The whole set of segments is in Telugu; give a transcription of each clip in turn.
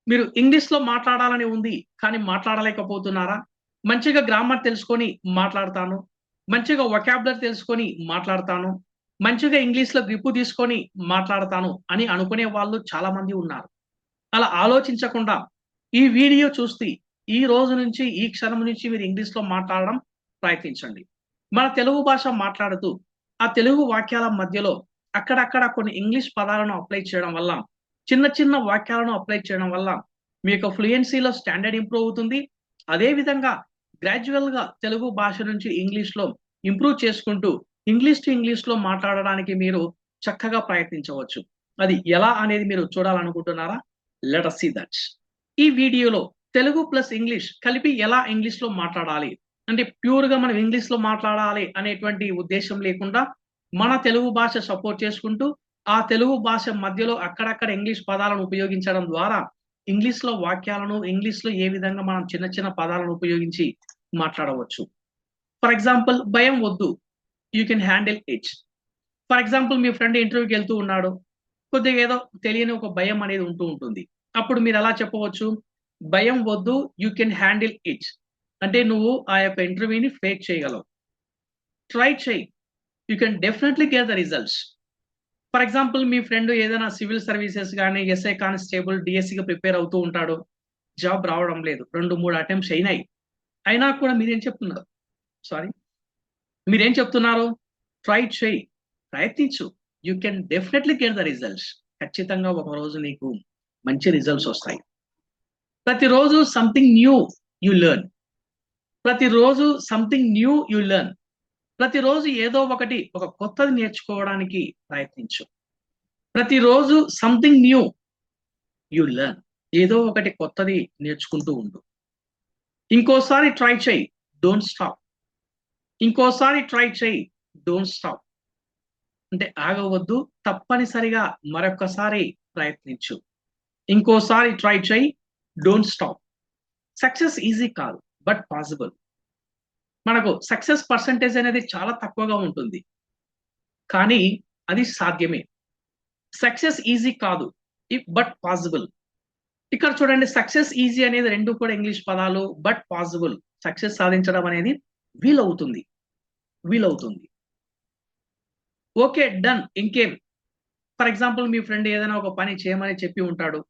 మీరు ఇంగ్లీష్‌లో మాట్లాడాలని ఉంది. కానీ మాట్లాడలేకపోతున్నారా? మంచిగా గ్రామర్ తెలుసుకొని మాట్లాడతాను. మంచిగా వొకాబులరీ తెలుసుకొని మాట్లాడతాను. మంచిగా ఇంగ్లీష్‌లో గ్రిప్ తీసుకొని మాట్లాడతాను అని అనుకునే వాళ్ళు చాలామంది ఉన్నారు. అలా ఆలోచించకుండా ఈ వీడియో చూసి ఈ రోజు నుంచి, ఈ క్షణం నుంచి మీరు ఇంగ్లీష్‌లో మాట్లాడడం ప్రయత్నించండి. మన తెలుగు భాష మాట్లాడుతూ, ఆ తెలుగు వాక్యాల మధ్యలో అక్కడక్కడ కొన్ని ఇంగ్లీష్ పదాలను అప్లై చేయడం వల్ల, చిన్న చిన్న వాక్యాలను అప్లై చేయడం వల్ల మీ యొక్క ఫ్లూయెన్సీలో స్టాండర్డ్ ఇంప్రూవ్ అవుతుంది. అదే విధంగా గ్రాడ్యుయల్‌గా తెలుగు భాష నుంచి ఇంగ్లీష్‌లో ఇంప్రూవ్ చేసుకుంటూ, ఇంగ్లీష్ టు ఇంగ్లీష్‌లో మాట్లాడడానికి మీరు చక్కగా ప్రయత్నించవచ్చు. అది ఎలా అనేది మీరు చూడాలనుకుంటున్నారా? Let us see that. ఈ వీడియోలో తెలుగు ప్లస్ ఇంగ్లీష్ కలిపి ఎలా ఇంగ్లీష్‌లో మాట్లాడాలి? అంటే ప్యూర్‌గా మనం ఇంగ్లీష్‌లో మాట్లాడాలి అనేటువంటి ఉద్దేశ్యం లేకుండా, మన తెలుగు భాష సపోర్ట్ చేసుకుంటూ, ఆ తెలుగు భాష మధ్యలో అక్కడక్కడ ఇంగ్లీష్ పదాలను ఉపయోగించడం ద్వారా, ఇంగ్లీష్‌లో వాక్యాలను, ఇంగ్లీష్‌లో ఏ విధంగా మనం చిన్న చిన్న పదాలను ఉపయోగించి మాట్లాడవచ్చు. ఫర్ ఎగ్జాంపుల్ భయం వద్దు. You can handle it. For example మీ ఫ్రెండ్ ఇంటర్వ్యూకెళ్తూ ఉన్నాడు. కొద్దిగా ఏదో తెలియని ఒక భయం అనేది ఉంటూ ఉంటుంది. అప్పుడు మీరెలా చెప్పవచ్చు? భయం వద్దు. You can handle it. అంటే నువ్వు ఆ యొక్క ఇంటర్వ్యూని ఫేస్ చేయగలవు. ట్రై చెయి. You can definitely get the results. For example మీ ఫ్రెండ్ ఏదైనా సివిల్ సర్వీసెస్ గాని, ఎస్ఐ కానిస్టేబుల్, డీఎస్సీ‌కి ప్రిపేర్ అవుతూ ఉంటాడు. జాబ్ రావడం లేదు. 2, 3 అటెంప్ట్స్ అయినాయి. అయినా కూడా మీరేం చెప్తున్నారు? సారీ. మీరేం చెప్తున్నారు? ట్రై చెయి. ప్రయత్నించు. You can definitely get the results. ఖచ్చితంగా ఒకరోజు నీకు మంచి రిజల్ట్స్ వస్తాయి. ప్రతిరోజు సంథింగ్ న్యూ యూ లెర్న్. ప్రతిరోజు సంథింగ్ న్యూ యూ లెర్న్. ప్రతిరోజు ఏదో ఒకటి ఒక కొత్తది నేర్చుకోవడానికి ప్రయత్నించు. ప్రతిరోజు సంథింగ్ న్యూ యూ లెర్న్. ఏదో ఒకటి కొత్తది నేర్చుకుంటూ ఉండు. ఇంకోసారి ట్రై చెయి. Don't stop. ఇంకోసారి ట్రై చెయి. Don't stop. అంటే ఆగవద్దు. తప్పనిసరిగా మరొక్కసారి ప్రయత్నించు. ఇంకోసారి ట్రై చెయి. Don't stop. సక్సెస్ ఈజీ కాదు. But possible. మనకు సక్సెస్ పర్సెంటేజ్ అనేది చాలా తక్కువగా ఉంటుంది. కానీ అది సాధ్యమే. సక్సెస్ ఈజీ కాదు. But possible. ఇక్కడ చూడండి సక్సెస్ ఈజీ అనేది 2 కూడా ఇంగ్లీష్ పదాలు. But possible. సక్సెస్ సాధించడం అనేది వీలవుతుంది. వీలవుతుంది. ఓకే. డన్. ఇంకేం? ఫర్ ఎగ్జాంపుల్ మీ ఫ్రెండ్ ఏదైనా ఒక పని చేయమని చెప్పి ఉంటాడు.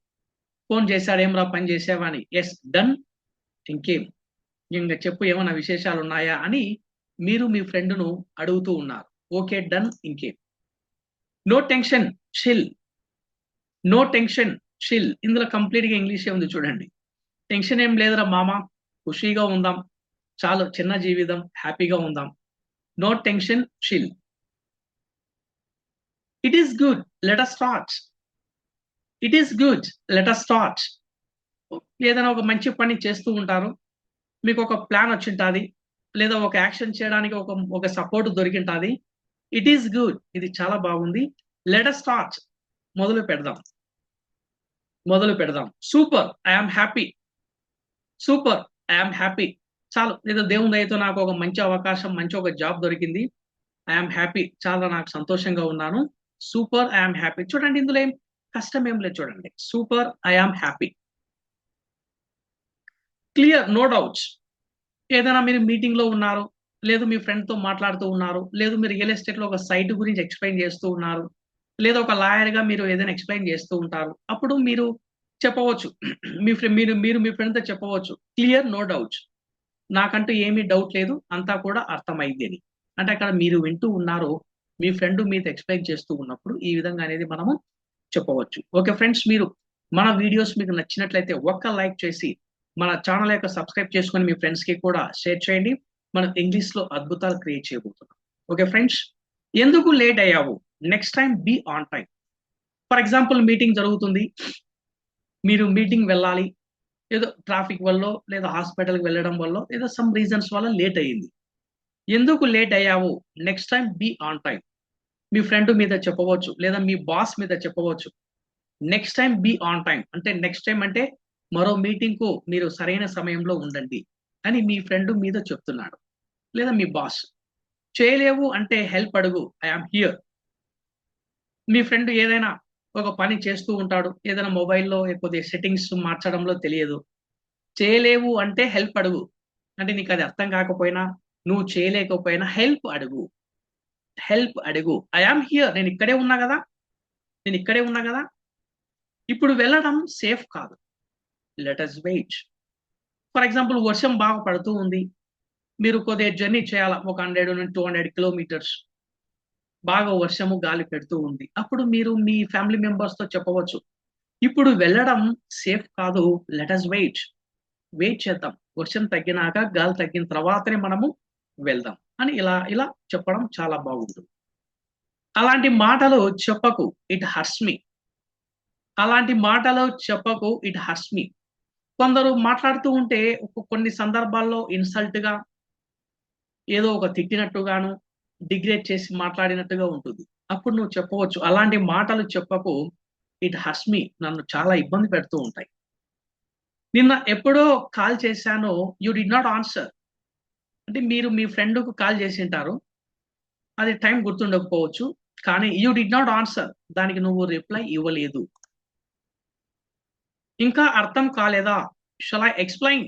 ఫోను చేసాడు. "ఏమిరా పని చేసావా" అని. యెస్. డన్. ఇంకేం? ఇంగ చెప్పు ఏమన్నా విశేషాలున్నాయా? అని మీరు మీ ఫ్రెండ్‌ను అడుగుతూ ఉన్నారు. ఓకే. డన్. ఇంకేం? No tension. Chill. No tension. Chill. ఇందులో కంప్లీట్‌గా ఇంగ్లీషే ఉంది చూడండి. టెన్షన్ ఏం లేదురా మామ. ఖుషీగా ఉందాం. చాలు చిన్న జీవితం. హ్యాపీగా ఉందాం. No tension. Chill. It is good. Let us start. It is good. Let us start. ఏదైనా ఒక మంచి పని చేస్తూ ఉంటారు. మీకొక ప్లాన్ వచ్చుంటాది. లేదా ఒక యాక్షన్ చేయడానికి ఒక సపోర్ట్ దొరికింటాది. It is good. ఇది చాలా బాగుంది. Let us start. మొదలు పెడదాం. మొదలు పెడదాం. Super. I am happy. Super. I am happy. చాలు. ఏదో దేవుని దయతో నాకు ఒక మంచి అవకాశం, మంచి ఒక జాబ్ దొరికింది. I am happy. చాలా నాకు సంతోషంగా ఉన్నాను. సూపర్. I am happy. చూడండి ఇందులో కష్టం ఏం లేదు చూడండి. Super. I am happy. Clear. No doubts. ఏదైనా మీరు మీటింగ్‌లో ఉన్నారు. లేదు మీ ఫ్రెండ్‌తో మాట్లాడుతూ ఉన్నారు. లేదు మీరు రియల్ ఎస్టేట్‌లో ఒక సైట్ గురించి ఎక్స్‌ప్లెయిన్ చేస్తూ ఉన్నారు. లేదా ఒక లాయర్‌గా మీరు ఏదైనా ఎక్స్‌ప్లెయిన్ చేస్తూ ఉంటారు. అప్పుడు మీరు చెప్పవచ్చు. మీరు మీ ఫ్రెండ్‌తో చెప్పవచ్చు. క్లియర్. No doubts. నాకంటూ ఏమీ డౌట్ లేదు. అంతా కూడా అర్థమైంది అని. అంటే అక్కడ మీరు వింటూ ఉన్నారు. మీ ఫ్రెండ్ మీతో ఎక్స్‌ప్లెయిన్ చేస్తూ ఉన్నప్పుడు ఈ విధంగా అనేది మనము చెప్పవచ్చు. ఓకే ఫ్రెండ్స్, మీరు మన వీడియోస్ మీకు నచ్చినట్లయితే ఒక్క లైక్ చేసి మన ఛానల్ యొక్క సబ్స్క్రైబ్ చేసుకొని మీ ఫ్రెండ్స్‌కి కూడా షేర్ చేయండి. మనం ఇంగ్లీష్‌లో అద్భుతాలు క్రియేట్ చేయబోతున్నాం. Okay friends. ఎందుకు లేట్ అయ్యావు? Next time be on time. For example meeting జరుగుతుంది. మీరు మీటింగ్ వెళ్ళాలి. ఏదో ట్రాఫిక్ వల్లో, లేదా హాస్పిటల్‌కి వెళ్ళడం వల్లో, ఏదో సమ్ రీజన్స్ వల్ల లేట్ అయింది. ఎందుకు లేట్ అయ్యావు? Next time be on time. మీ ఫ్రెండ్ మీద చెప్పవచ్చు. లేదా మీ బాస్ మీద చెప్పవచ్చు. Next time be on time. అంటే నెక్స్ట్ టైమ్ అంటే మరో మీటింగ్‌కు మీరు సరైన సమయంలో ఉండండి అని మీ ఫ్రెండ్ మీద చెప్తున్నాడు. లేదా మీ బాస్. చేయలేవు అంటే హెల్ప్ అడుగు. I am here. Me friend ఏదైనా ఒక పని చేస్తూ ఉంటాడు. ఏదైనా మొబైల్‌లో కొద్దిగా సెట్టింగ్స్ మార్చడంలో తెలియదు. చేయలేవు అంటే హెల్ప్ అడుగు. అంటే నీకది అర్థం కాకపోయినా, నువ్వు చేయలేకపోయినా హెల్ప్ అడుగు. హెల్ప్ అడుగు. I am here. నేనిక్కడే ఉన్నా గదా! నేనిక్కడే ఉన్నా గదా! ఇప్పుడు వెళ్ళడం సేఫ్ కాదు. Let us wait. For example వర్షం బాగా పడుతూ ఉంది. మీరు కొద్దిగా జర్నీ చేయాల. ఒక 100-200 కిలోమీటర్స్. బాగా వర్షము, గాలి పెడుతూ ఉంది. అప్పుడు మీరు మీ ఫ్యామిలీ మెంబర్స్‌తో చెప్పవచ్చు. ఇప్పుడు వెళ్ళడం సేఫ్ కాదు. Let us wait. వెయిట్ చేద్దాం. వర్షం తగ్గినాక, గాలి తగ్గిన తర్వాతనే మనము వెళ్దాం. అని ఇలా ఇలా చెప్పడం చాలా బాగుంటుంది. అలాంటి మాటలు చెప్పకు. ఇట్ హర్ట్స్ మీ. అలాంటి మాటలు చెప్పకు. ఇట్ హర్ట్స్ మీ. కొందరు మాట్లాడుతూ ఉంటే కొన్ని సందర్భాల్లో ఇన్సల్ట్‌గా ఏదో ఒక తిట్టినట్టుగాను, డిగ్రేడ్ చేసి మాట్లాడినట్టుగా ఉంటుంది. అప్పుడు నువ్వు చెప్పవచ్చు. అలాంటి మాటలు చెప్పకు. ఇట్ హర్ట్స్ మీ. నన్ను చాలా ఇబ్బంది పెడుతూ ఉంటాయి. నిన్న ఎప్పుడో కాల్ చేశాను. You did not answer. అంటే మీరు మీ ఫ్రెండ్‌కు కాల్ చేసుంటారు. అది టైం గుర్తుండకపోవచ్చు. కానీ యూ డిడ్ నాట్ ఆన్సర్. దానికి నువ్వు రిప్లై ఇవ్వలేదు. ఇంకా అర్థం కాలేదా? Shall I explain?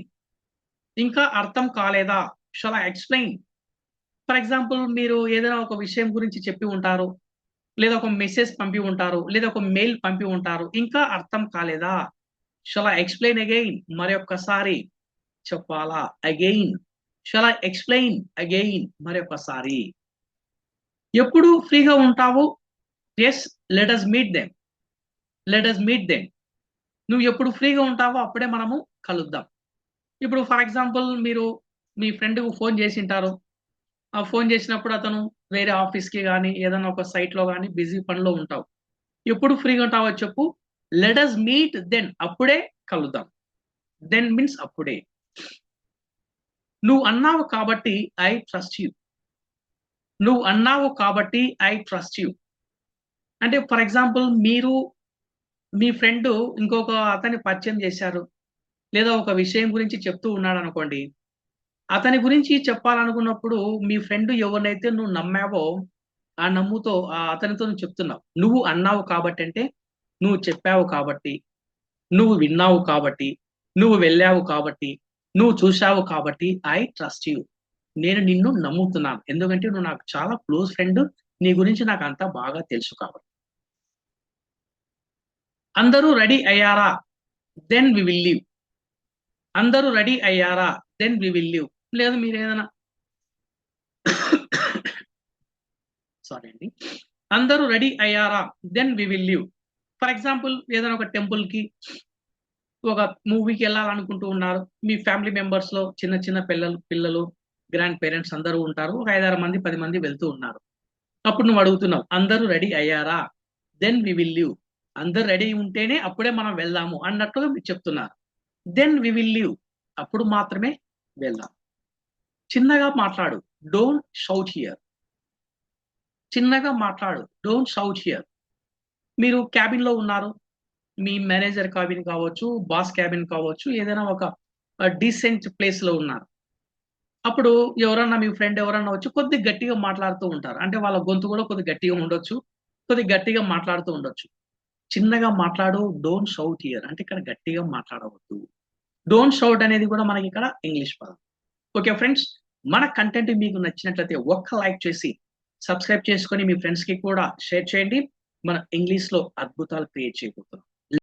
ఇంకా అర్థం కాలేదా? Shall I explain? For example మీరు ఏదైనా ఒక విషయం గురించి చెప్పి ఉంటారు. లేదా ఒక మెసేజ్ పంపి ఉంటారు. లేదా ఒక మెయిల్ పంపి ఉంటారు. ఇంకా అర్థం కాలేదా? Shall I explain again? మరొక్కసారి చెప్పాలా? Again. Shall I explain again? మరొకసారి. ఎప్పుడు ఫ్రీగా ఉంటావు? Yes. Let us meet them. Let us meet them. నువ్వు ఎప్పుడు ఫ్రీగా ఉంటావో అప్పుడే మనము కలుద్దాం. ఇప్పుడు ఫర్ ఎగ్జాంపుల్ మీరు మీ ఫ్రెండ్‌కు ఫోన్ చేసుంటారు. ఆ ఫోన్ చేసినప్పుడు అతను వేరే ఆఫీస్‌కి గాని, ఏదైనా ఒక సైట్‌లో గాని బిజీ పనిలో ఉంటావు. ఎప్పుడు ఫ్రీగా ఉంటావో చెప్పు. Let us meet then. అప్పుడే కలుద్దాం. దెన్ మీన్స్ అప్పుడే. నువ్వు అన్నావు కాబట్టి ఐ ట్రస్ట్ యూ. నువ్వు అన్నావు కాబట్టి ఐ ట్రస్ట్ యూ. అంటే ఫర్ ఎగ్జాంపుల్ మీరు మీ ఫ్రెండు ఇంకొక అతన్ని పరిచయం చేశారు. లేదా ఒక విషయం గురించి చెప్తూ ఉన్నాడనుకోండి. అతని గురించి చెప్పాలనుకున్నప్పుడు మీ ఫ్రెండ్ ఎవరినైతే నువ్వు నమ్మావో, ఆ నమ్ముతో అతనితో నువ్వు చెప్తున్నావు. నువ్వు అన్నావు కాబట్టంటే, నువ్వు చెప్పావు కాబట్టి, నువ్వు విన్నావు కాబట్టి, నువ్వు వెళ్ళావు కాబట్టి, నువ్వు చూసావు కాబట్టి ఐ ట్రస్ట్ యూ. నేను నిన్ను నమ్ముతున్నాను. ఎందుకంటే నువ్వు నాకు చాలా క్లోజ్ ఫ్రెండ్. నీ గురించి నాకంతా బాగా తెలుసు కాబట్టి. అందరూ రెడీ అయ్యారా? Then we will leave. అందరూ రెడీ అయ్యారా? Then we will leave. లేదు మీరేదైనా సారీ అండి. అందరూ రెడీ అయ్యారా? Then we will leave. For example ఏదైనా ఒక టెంపుల్‌కి, ఒక మూవీకి ఎళ్ళాలనుకుంటూ ఉన్నారు. మీ ఫ్యామిలీ మెంబర్స్‌లో చిన్న చిన్న పిల్లలు, గ్రాండ్ పేరెంట్స్ అందరూ ఉంటారు. ఒక 5, 6 మంది, 10 మంది వెళ్తూ ఉన్నారు. అప్పుడు నువ్వు అడుగుతున్నావు. అందరూ రెడీ అయ్యారా? Then we will leave. అందరూ రెడీ ఉంటేనే అప్పుడే మనం వెళ్దాము అన్నట్టుగా మీరు చెప్తున్నారు. Then we will leave. అప్పుడు మాత్రమే వెళ్దాం. చిన్నగా మాట్లాడు. Don't shout here. చిన్నగా మాట్లాడు. Don't shout here. మీరు క్యాబిన్‌లో ఉన్నారు. మీ మేనేజర్ క్యాబిన్ కావచ్చు, బాస్ క్యాబిన్ కావచ్చు, ఏదైనా ఒక డీసెంట్ ప్లేస్‌లో ఉన్నారు. అప్పుడు ఎవరన్నా మీ ఫ్రెండ్ ఎవరన్నా వచ్చి కొద్దిగా గట్టిగా మాట్లాడుతూ ఉంటారు. అంటే వాళ్ళ గొంతు కూడా కొద్దిగా గట్టిగా ఉండొచ్చు. కొద్దిగా గట్టిగా మాట్లాడుతూ ఉండొచ్చు. చిన్నగా మాట్లాడు. Don't shout here. అంటే ఇక్కడ గట్టిగా మాట్లాడవద్దు. డోంట్ షౌట్ అనేది కూడా మనకిక్కడ ఇంగ్లీష్ పదం. Okay friends. మన కంటెంట్ మీకు నచ్చినట్లయితే ఒక్క లైక్ చేసి, సబ్స్క్రైబ్ చేసుకొని మీ ఫ్రెండ్స్‌కి కూడా షేర్ చేయండి. మన ఇంగ్లీష్‌లో అద్భుతాలు క్రియేట్ చేయబోతున్నాం.